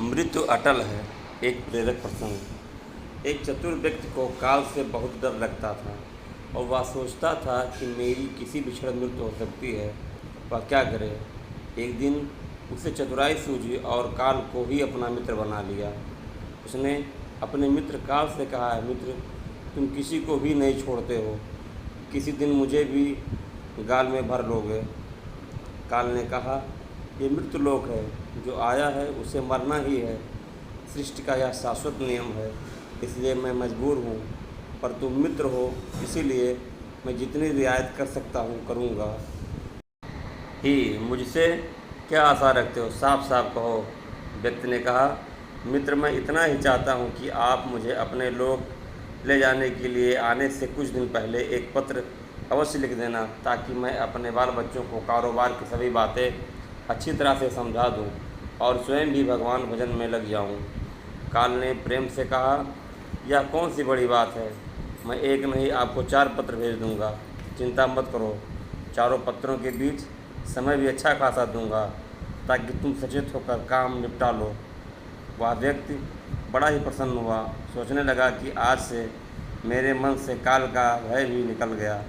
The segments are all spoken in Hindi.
मृत्यु अटल है। एक प्रेरक प्रसंग। एक चतुर व्यक्ति को काल से बहुत डर लगता था और वह सोचता था कि मेरी किसी भी क्षण मृत्यु हो सकती है। वह क्या करे। एक दिन उसे चतुराई सूझी और काल को ही अपना मित्र बना लिया। उसने अपने मित्र काल से कहा, मित्र, तुम किसी को भी नहीं छोड़ते हो, किसी दिन मुझे भी गाल में भर लोगे। काल ने कहा, ये मृत्यु लोक है, जो आया है उसे मरना ही है। सृष्टि का यह शाश्वत नियम है, इसलिए मैं मजबूर हूँ। पर तुम मित्र हो, इसीलिए मैं जितनी रियायत कर सकता हूँ करूँगा ही। मुझसे क्या आशा रखते हो, साफ साफ कहो। व्यक्ति ने कहा, मित्र, मैं इतना ही चाहता हूँ कि आप मुझे अपने लोग ले जाने के लिए आने से कुछ दिन पहले एक पत्र अवश्य लिख देना, ताकि मैं अपने बाल बच्चों को कारोबार की सभी बातें अच्छी तरह से समझा दूं और स्वयं भी भगवान भजन में लग जाऊं। काल ने प्रेम से कहा, यह कौन सी बड़ी बात है, मैं एक नहीं आपको 4 पत्र भेज दूंगा, चिंता मत करो। चारों पत्रों के बीच समय भी अच्छा खासा दूंगा, ताकि तुम सचेत होकर काम निपटा लो। वह व्यक्ति बड़ा ही प्रसन्न हुआ, सोचने लगा कि आज से मेरे मन से काल का भय भी निकल गया।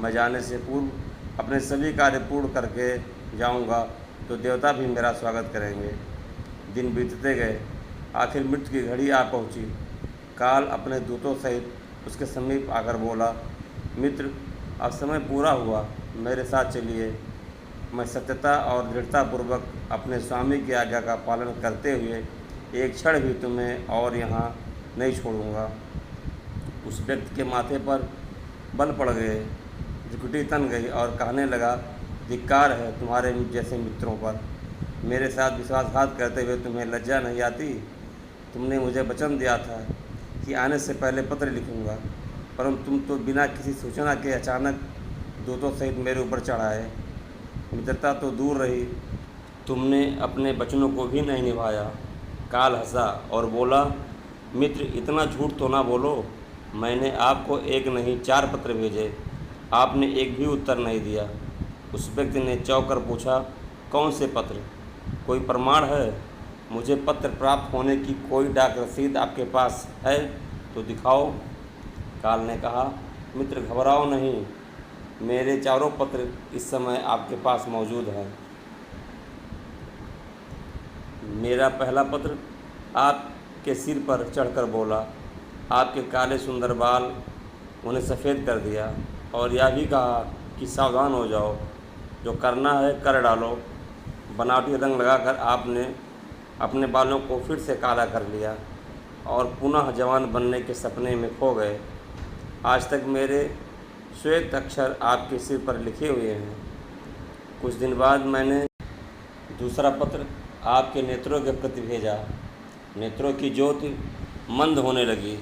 मैं जाने से पूर्व अपने सभी कार्य पूर्ण करके जाऊंगा, तो देवता भी मेरा स्वागत करेंगे। दिन बीतते गए, आखिर मृत्यु की घड़ी आ पहुंची। काल अपने दूतों सहित उसके समीप आकर बोला, मित्र, अब समय पूरा हुआ, मेरे साथ चलिए। मैं सत्यता और दृढ़तापूर्वक अपने स्वामी की आज्ञा का पालन करते हुए एक क्षण भी तुम्हें और यहाँ नहीं छोड़ूंगा। उस व्यक्ति के माथे पर बल पड़ गए, झुकटी तन गई और कहने लगा, धिक्कार है तुम्हारे जैसे मित्रों पर। मेरे साथ विश्वासघात करते हुए तुम्हें लज्जा नहीं आती। तुमने मुझे वचन दिया था कि आने से पहले पत्र लिखूंगा, परंतु तुम तो बिना किसी सूचना के अचानक दूतों सहित मेरे ऊपर चढ़ आए। मित्रता तो दूर रही, तुमने अपने वचनों को भी नहीं निभाया। काल हंसा और बोला, मित्र, इतना झूठ तो ना बोलो। मैंने आपको एक नहीं 4 पत्र भेजे, आपने एक भी उत्तर नहीं दिया। उस व्यक्ति ने चौंक कर पूछा, कौन से पत्र, कोई प्रमाण है? मुझे पत्र प्राप्त होने की कोई डाक रसीद आपके पास है तो दिखाओ। काल ने कहा, मित्र, घबराओ नहीं, मेरे 4 पत्र इस समय आपके पास मौजूद हैं। मेरा पहला पत्र आपके सिर पर चढ़कर बोला, आपके काले सुंदर बाल उन्हें सफ़ेद कर दिया और यह भी कहा कि सावधान हो जाओ, जो करना है कर डालो। बनावटी रंग लगाकर आपने अपने बालों को फिर से काला कर लिया और पुनः जवान बनने के सपने में खो गए। आज तक मेरे श्वेत अक्षर आपके सिर पर लिखे हुए हैं। कुछ दिन बाद मैंने दूसरा पत्र आपके नेत्रों के प्रति भेजा। नेत्रों की ज्योति मंद होने लगी,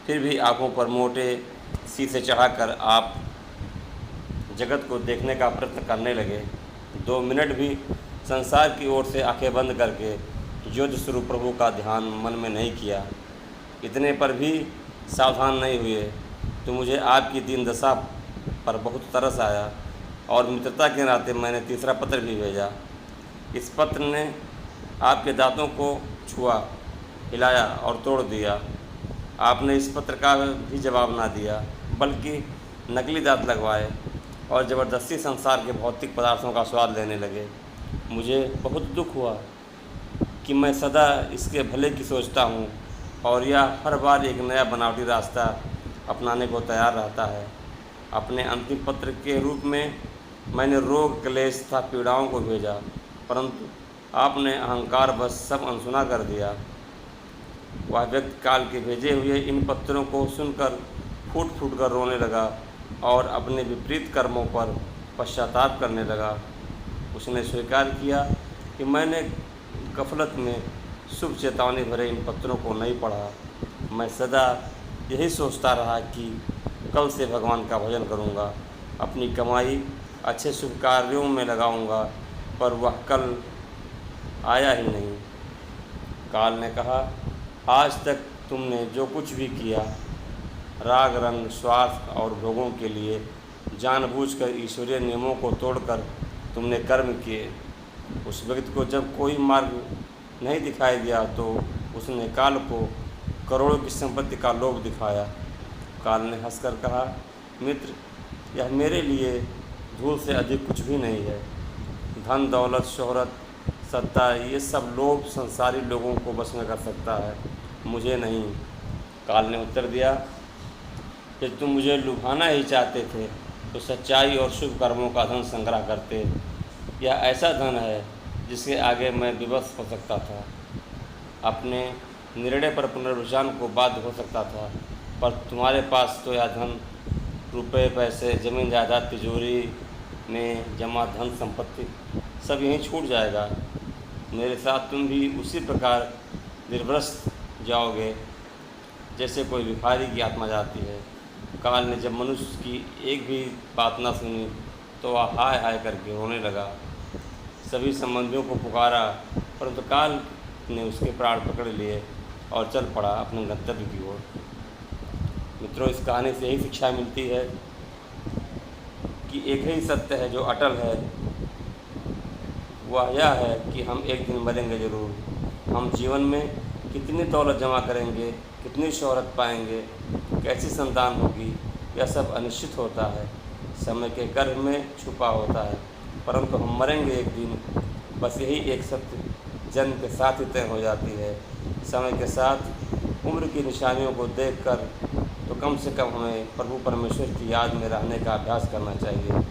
फिर भी आंखों पर मोटे शीशे चढ़ाकर आप जगत को देखने का प्रयत्न करने लगे। 2 मिनट भी संसार की ओर से आंखें बंद करके ज्योति स्वरूप प्रभु का ध्यान मन में नहीं किया। इतने पर भी सावधान नहीं हुए तो मुझे आपकी दीन दशा पर बहुत तरस आया और मित्रता के नाते मैंने तीसरा पत्र भी भेजा। इस पत्र ने आपके दांतों को छुआ, हिलाया और तोड़ दिया। आपने इस पत्र का भी जवाब ना दिया, बल्कि नकली दांत लगवाए और ज़बरदस्ती संसार के भौतिक पदार्थों का स्वाद लेने लगे। मुझे बहुत दुख हुआ कि मैं सदा इसके भले की सोचता हूँ और यह हर बार एक नया बनावटी रास्ता अपनाने को तैयार रहता है। अपने अंतिम पत्र के रूप में मैंने रोग, क्लेश तथा पीड़ाओं को भेजा, परंतु आपने अहंकार बस सब अनसुना कर दिया। वह व्यक्ति काल के भेजे हुए इन पत्रों को सुनकर फूट फूट कर रोने लगा और अपने विपरीत कर्मों पर पश्चाताप करने लगा। उसने स्वीकार किया कि मैंने गफलत में शुभ चेतावनी भरे इन पत्रों को नहीं पढ़ा। मैं सदा यही सोचता रहा कि कल से भगवान का भजन करूंगा, अपनी कमाई अच्छे शुभ कार्यों में लगाऊंगा, पर वह कल आया ही नहीं। काल ने कहा, आज तक तुमने जो कुछ भी किया, राग, रंग, स्वार्थ और भोगों के लिए जानबूझकर ईश्वरीय नियमों को तोड़कर तुमने कर्म किए। उस व्यक्ति को जब कोई मार्ग नहीं दिखाई दिया तो उसने काल को करोड़ों की संपत्ति का लोभ दिखाया। काल ने हंसकर कहा, मित्र, यह मेरे लिए धूल से अधिक कुछ भी नहीं है। धन, दौलत, शोहरत, सत्ता, ये सब लोभ संसारी लोगों को बस में कर सकता है, मुझे नहीं। काल ने उत्तर दिया, यदि तुम मुझे लुभाना ही चाहते थे तो सच्चाई और शुभ कर्मों का धन संग्रह करते। यह ऐसा धन है जिसके आगे मैं विवश हो सकता था, अपने निर्णय पर पुनर्विचार को बाध्य हो सकता था, पर तुम्हारे पास तो यह धन, रुपए, पैसे, ज़मीन जायदाद, तिजोरी में जमा धन संपत्ति सब यहीं छूट जाएगा। मेरे साथ तुम भी उसी प्रकार निर्वस्त्र जाओगे जैसे कोई भिखारी की आत्मा जाती है। काल ने जब मनुष्य की एक भी बात न सुनी तो वह हाय हाय करके रोने लगा। सभी संबंधियों को पुकारा, परंतु काल ने उसके प्राण पकड़ लिए और चल पड़ा अपने गंतव्य की ओर। मित्रों, इस कहानी से यही शिक्षा मिलती है कि एक ही सत्य है जो अटल है, वह यह है कि हम एक दिन मरेंगे ज़रूर। हम जीवन में कितनी दौलत जमा करेंगे, कितनी शोहरत पाएंगे, कैसी संतान होगी, यह सब अनिश्चित होता है, समय के गर्भ में छुपा होता है, परंतु हम मरेंगे एक दिन। बस यही एक सत्य जन्म के साथ ही तय हो जाती है। समय के साथ उम्र की निशानियों को देखकर तो कम से कम हमें प्रभु परमेश्वर की याद में रहने का अभ्यास करना चाहिए।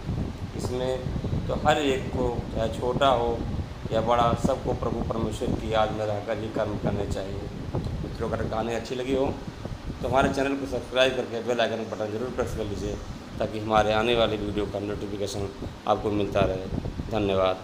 इसमें तो हर एक को, चाहे छोटा हो या बड़ा, सबको प्रभु परमेश्वर की याद में रहकर ही कर्म करने चाहिए। मित्रों, अगर कहानी अच्छी लगी हो तो हमारे चैनल को सब्सक्राइब करके बेल आइकन बटन ज़रूर प्रेस कर लीजिए, ताकि हमारे आने वाली वीडियो का नोटिफिकेशन आपको मिलता रहे। धन्यवाद।